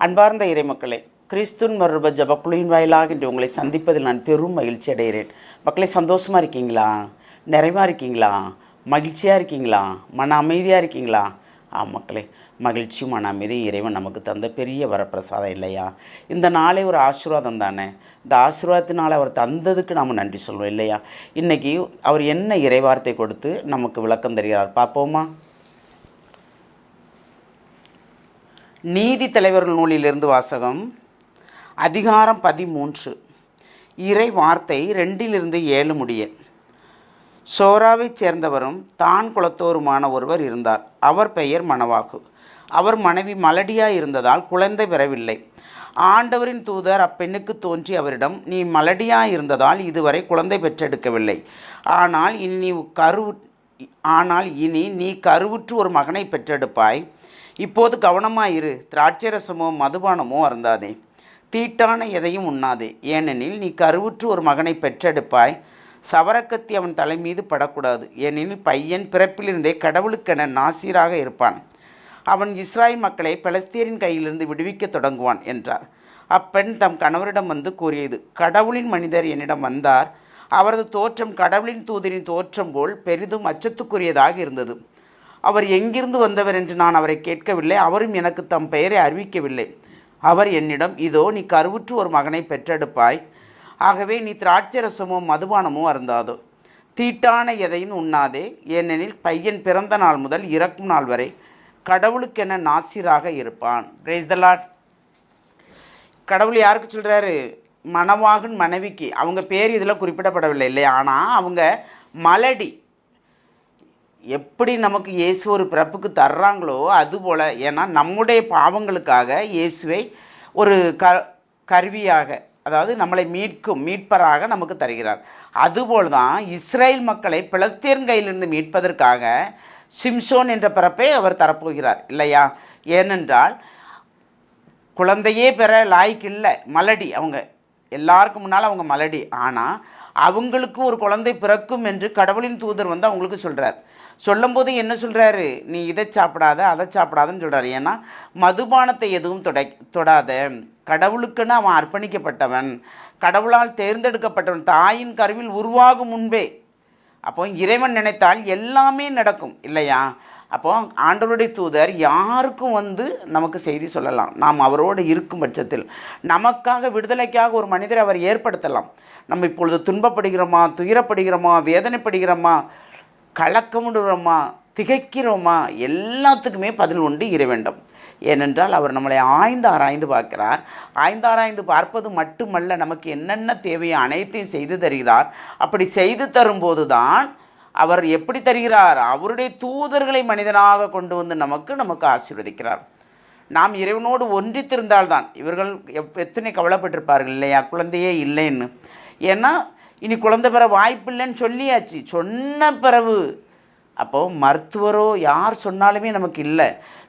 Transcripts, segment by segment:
அன்பார்ந்த இறைமக்களே, கிறிஸ்துவின் மறுரூப ஜெபக்குழுவின் வாயிலாக இன்று உங்களை சந்திப்பதில் நான் பெரும் மகிழ்ச்சி அடைகிறேன். மக்களே, சந்தோஷமாக இருக்கீங்களா? நிறைவாக இருக்கீங்களா? மகிழ்ச்சியாக இருக்கீங்களா? மன அமைதியாக இருக்கீங்களா? மக்களே, மகிழ்ச்சியும் மன அமைதியும் இறைவன் நமக்கு தந்த பெரிய வரப்பிரசாதம் இல்லையா? இந்த நாளே ஒரு ஆசீர்வாதம் தானே. இந்த ஆசீர்வாதத்தினால் அவர் தந்ததுக்கு நாம் நன்றி சொல்வோம் இல்லையா? இன்றைக்கி அவர் என்ன இறைவார்த்தை கொடுத்து நமக்கு விளக்கம் தருகிறார் பார்ப்போமா? நீதி தலைவர்கள் நூலிலிருந்து வாசகம். அதிகாரம் 13. இறை வார்த்தை 2-7 முடிய. சோராவைச் சேர்ந்தவரும் தான் குலத்தோருமான ஒருவர் இருந்தார். அவர் பெயர் மணவாகு. அவர் மனைவி மலடியாய் இருந்ததால் குழந்தை பெறவில்லை. ஆண்டவரின் தூதர் அப்பெண்ணுக்கு தோன்றி அவரிடம், நீ மலடியாய் இருந்ததால் இதுவரை குழந்தை பெற்றெடுக்கவில்லை. ஆனால் இனி நீ கருவுற்று ஒரு மகனை பெற்றெடுப்பாய். இப்போது கவனமாயிரு. திராட்சை ரசமோ மதுபானமோ அருந்தாதே, தீட்டான எதையும் உண்ணாதே. ஏனெனில் நீ கருவுற்று ஒரு மகனை பெற்றெடுப்பாய். சவரக்கத்தி அவன் தலை மீது படக்கூடாது. ஏனெனில் பையன் பிறப்பிலிருந்தே கடவுளுக்கென நாசீராக இருப்பான். அவன் இஸ்ராயல் மக்களை பெலஸ்தீரின் கையிலிருந்து விடுவிக்க தொடங்குவான் என்றார். அப்பெண் தம் கணவரிடம் வந்து கூறியது, கடவுளின் மனிதர் என்னிடம் வந்தார். அவரது தோற்றம் கடவுளின் தூதரின் தோற்றம் போல் பெரிதும் அச்சத்துக்குரியதாக இருந்தது. அவர் எங்கிருந்து வந்தவர் என்று நான் அவரை கேட்கவில்லை. அவரும் எனக்கு தம் பெயரை அறிவிக்கவில்லை. அவர் என்னிடம், இதோ நீ கருவுற்று ஒரு மகனை பெற்றெடுப்பாய். ஆகவே நீ திராட்சை ரசமோ மதுபானமோ அருந்தாதோ, தீட்டான எதையும் உண்ணாதே. ஏனெனில் பையன் பிறந்த நாள் முதல் இறக்கும் நாள் வரை கடவுளுக்கென நாசீராக இருப்பான். Praise the Lord. கடவுள் யாருக்கு சொல்கிறாரு? மணவாகன் மனைவிக்கு. அவங்க பேர் இதில் குறிப்பிடப்படவில்லை இல்லையா? ஆனால் அவங்க மலடி. எப்படி நமக்கு இயேசு ஒரு பிறப்புக்கு தர்றாங்களோ அதுபோல், ஏன்னா நம்முடைய பாவங்களுக்காக இயேசுவை ஒரு கருவியாக, அதாவது நம்மளை மீட்பராக நமக்கு தருகிறார். அதுபோல் தான் இஸ்ரேல் மக்களை பெலஸ்தீன் கையிலிருந்து மீட்பதற்காக சிம்சோன் என்ற பிறப்பை அவர் தரப்போகிறார் இல்லையா? ஏனென்றால் குழந்தையே பெற லாய்க்கு இல்லை, மலடி. அவங்க எல்லாருக்கும் முன்னால் அவங்க மலடி. ஆனால் அவங்களுக்கு ஒரு குழந்தை பிறக்கும் என்று கடவுளின் தூதர் வந்து அவங்களுக்கு சொல்கிறார். சொல்லும்போது என்ன சொல்கிறாரு? நீ இதை சாப்பிடாத அதை சாப்பிடாதன்னு சொல்கிறார். ஏன்னா மதுபானத்தை எதுவும் தொடாத. கடவுளுக்குன்னு அவன் அர்ப்பணிக்கப்பட்டவன், கடவுளால் தேர்ந்தெடுக்கப்பட்டவன், தாயின் கருவில் உருவாகும் முன்பே. அப்போ இறைவன் நினைத்தால் எல்லாமே நடக்கும் இல்லையா? அப்போ ஆண்டவருடைய தூதர் யாருக்கும் வந்து நமக்கு செய்தி சொல்லலாம். நாம் அவரோடு இருக்கும் பட்சத்தில் நமக்காக விடுதலைக்காக ஒரு மனிதரை அவர் ஏற்படுத்தலாம். நம்ம இப்பொழுது துன்பப்படுகிறோமா, துயரப்படுகிறோமா, வேதனைப்படுகிறோமா, கலக்கமுடுறோமா, திகைக்கிறோமா, எல்லாத்துக்குமே பதில் உண்டு இறைவனிடம். ஏனென்றால் அவர் நம்மளை ஆராய்ந்து பார்க்கிறார். ஆராய்ந்து பார்ப்பது மட்டுமல்ல, நமக்கு என்னென்ன தேவையோ அனைத்தையும் செய்து தருகிறார். அப்படி செய்து தரும்போது தான் அவர் எப்படி தருகிறார்? அவருடைய தூதர்களை மனிதனாக கொண்டு வந்து நமக்கு ஆசீர்வதிக்கிறார். நாம் இறைவனோடு ஒன்றித்திருந்தால்தான். இவர்கள் எத்தனை கவலைப்பட்டிருப்பார்கள் இல்லையா, குழந்தையே இல்லைன்னு. ஏன்னா இனி குழந்தை பெற வாய்ப்பில்லைன்னு சொல்லியாச்சு. சொன்ன பிறகு அப்போது மருத்துவரோ யார் சொன்னாலுமே நமக்கு இல்லை.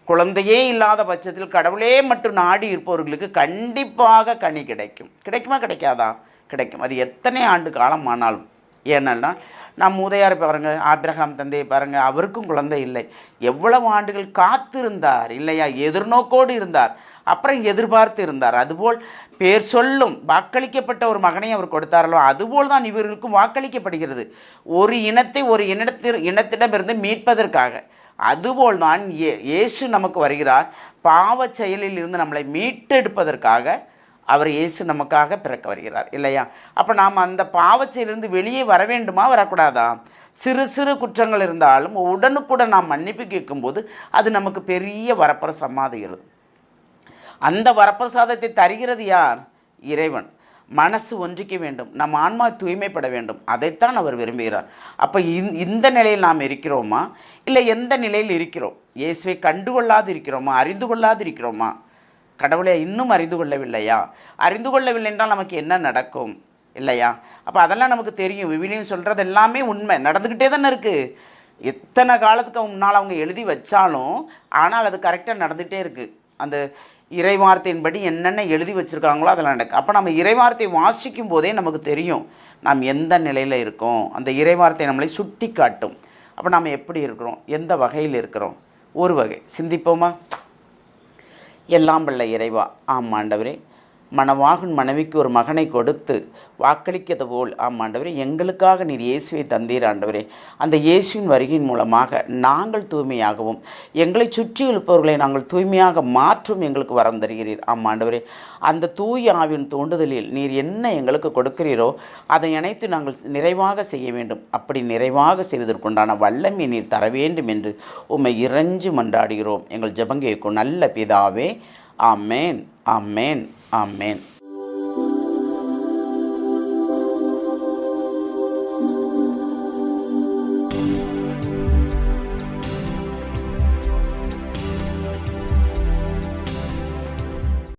குழந்தையே இல்லாத பட்சத்தில் கடவுளே மட்டும் நாடி இருப்பவர்களுக்கு கண்டிப்பாக கனி கிடைக்குமா கிடைக்காதா? கிடைக்கும். அது எத்தனை ஆண்டு காலம் ஆனாலும். ஏன்னா நம் மூதையார் பாருங்கள், ஆபிரகாம் தந்தையை பாருங்கள், அவருக்கும் குழந்தை இல்லை. எவ்வளவு ஆண்டுகள் காத்திருந்தார் இல்லையா? எதிர்நோக்கோடு இருந்தார், அப்புறம் எதிர்பார்த்து இருந்தார். அதுபோல் பேர் சொல்லும் வாக்களிக்கப்பட்ட ஒரு மகனை அவர் கொடுத்தாரோ, அதுபோல் தான் இவர்களுக்கும் வாக்களிக்கப்படுகிறது, ஒரு இனத்தை ஒரு இனத்திடமிருந்து மீட்பதற்காக. அதுபோல் தான் இயேசு நமக்கு வருகிறார். பாவ செயலில் இருந்து நம்மளை மீட்டெடுப்பதற்காக அவர் இயேசு நமக்காக பிறக்க வருகிறார் இல்லையா? அப்போ நாம் அந்த பாவச்சையிலிருந்து வெளியே வர வேண்டுமா, வரக்கூடாதா? சிறு சிறு குற்றங்கள் இருந்தாலும் உடனுக்குடன் நாம் மன்னிப்பு கேட்கும்போது அது நமக்கு பெரிய வரப்பிரசாதமாகிறது. அந்த வரப்பிரசாதத்தை தருகிறது யார்? இறைவன். மனசு ஒன்றிக்க வேண்டும், நம் ஆன்மா தூய்மைப்பட வேண்டும், அதைத்தான் அவர் விரும்புகிறார். அப்போ இந்த நிலையில் நாம் இருக்கிறோமா, இல்லை எந்த நிலையில் இருக்கிறோம்? இயேசுவை கண்டுகொள்ளாது இருக்கிறோமா, அறிந்து கொள்ளாது இருக்கிறோமா? கடவுளை இன்னும் அறிந்து கொள்ளவில்லையா? அறிந்து கொள்ளவில்லை என்றால் நமக்கு என்ன நடக்கும் இல்லையா? அப்போ அதெல்லாம் நமக்கு தெரியும். விவிலியம் சொல்கிறது எல்லாமே உண்மை, நடந்துக்கிட்டே தானே இருக்குது. எத்தனை காலத்துக்கு முன்னால் அவங்க எழுதி வச்சாலும் ஆனால் அது கரெக்டாக நடந்துகிட்டே இருக்குது. அந்த இறைவார்த்தையின்படி என்னென்ன எழுதி வச்சுருக்காங்களோ அதெல்லாம் நடக்கும். அப்போ நம்ம இறைவார்த்தையை வாசிக்கும் போதே நமக்கு தெரியும் நாம் எந்த நிலையில் இருக்கோம். அந்த இறைவார்த்தை நம்மளை சுட்டி காட்டும். அப்போ நாம் எப்படி இருக்கிறோம், எந்த வகையில் இருக்கிறோம்? ஒரு வகை சிந்திப்போமா? எல்லாம் வல்ல இறைவா, ஆம் ஆண்டவரே, மணவாகன் மனைவிக்கு ஒரு மகனை கொடுத்து வாக்களிக்கிறது போல் ஆண்டவரே எங்களுக்காக நீர் இயேசுவை தந்தீர் ஆண்டவரே. அந்த இயேசுவின் வருகையின் மூலமாக நாங்கள் தூய்மையாகவும் எங்களை சுற்றி இருப்பவர்களை நாங்கள் தூய்மையாக மாற்றும் எங்களுக்கு வரம் தருகிறீர் ஆண்டவரே. அந்த தூய ஆவின் தூண்டுதலில் நீர் என்ன எங்களுக்கு கொடுக்கிறீரோ அதை அனைத்து நாங்கள் நிறைவாக செய்ய வேண்டும். அப்படி நிறைவாக செய்வதற்குண்டான வல்லமை நீர் தர வேண்டும் என்று உம்மை இறைஞ்சு மன்றாடுகிறோம் எங்கள் ஜெபம் கேட்கும் நல்ல பிதாவே. ஆமேன், ஆமேன், ஆமேன்.